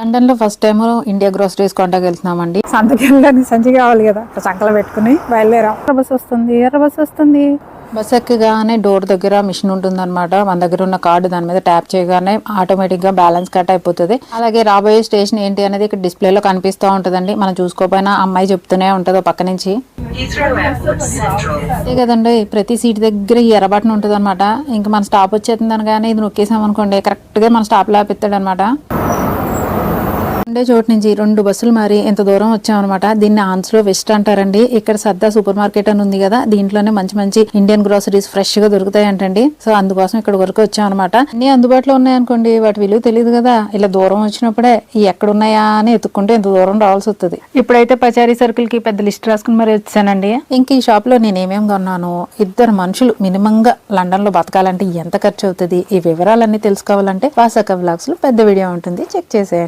London లో first time India groceries కొంటాకి వెళ్తున్నామండి. సంతకి వెళ్ళడానికి సంచి కావాలి కదా, సంకలు పెట్టుకుని బయలుదేరా. ఎర్ర బస్ వస్తుంది. బస్ ఎక్కగానే డోర్ దగ్గర మిషన్ ఉంటుంది అనమాట. మన దగ్గర ఉన్న కార్డు దాని మీద ట్యాప్ చేయగానే ఆటోమేటిక్ గా బ్యాలెన్స్ కట్ అయిపోతుంది. అలాగే రాబోయే స్టేషన్ ఏంటి అనేది ఇక్కడ డిస్ప్లే లో కనిపిస్తూ ఉంటదండి. మనం చూసుకోపోయినా అమ్మాయి చెప్తూనే ఉంటది పక్క నుంచి. కదండి, ప్రతి సీట్ దగ్గర ఈ ఎర్ర బటన్ ఉంటుంది అనమాట. ఇంకా మన స్టాప్ వచ్చేస్తుంది అనగానే ఇది నొక్కేసాం అనుకోండి, కరెక్ట్ గా మన స్టాప్ లో ఆపిస్తాడు అనమాట. ఉండే చోటు నుంచి 2 బస్సులు మారి ఎంత దూరం వచ్చామన్నమాట. దీన్ని ఆన్స్లో వెస్ట్ అంటారండి. ఇక్కడ సర్దా సూపర్ మార్కెట్ అని ఉంది కదా, దీంట్లోనే మంచి మంచి ఇండియన్ గ్రోసరీస్ ఫ్రెష్ గా దొరుకుతాయి అంటండి. సో అందుకోసం ఇక్కడ వరకు వచ్చామన్నమాట. అన్ని అందుబాటులో ఉన్నాయనుకోండి, వాటి విలువ తెలియదు కదా. ఇలా దూరం వచ్చినప్పుడే ఎక్కడున్నాయా అని ఎత్తుక్కుంటే ఎంత దూరం రావాల్సి వస్తుంది. ఇప్పుడైతే పచారీ సర్కిల్ కి పెద్ద లిస్ట్ రాసుకుని మరి వచ్చానండి. ఇంక ఈ షాప్ లో నేను ఏమేమి కొన్నాను, 2 మనుషులు మినిమం గా లండన్ లో బతకాలంటే ఎంత ఖర్చు అవుతుంది, ఈ వివరాలన్నీ తెలుసుకోవాలంటే వాసక వ్లాగ్స్ లో పెద్ద వీడియో ఉంటుంది, చెక్ చేసేయండి.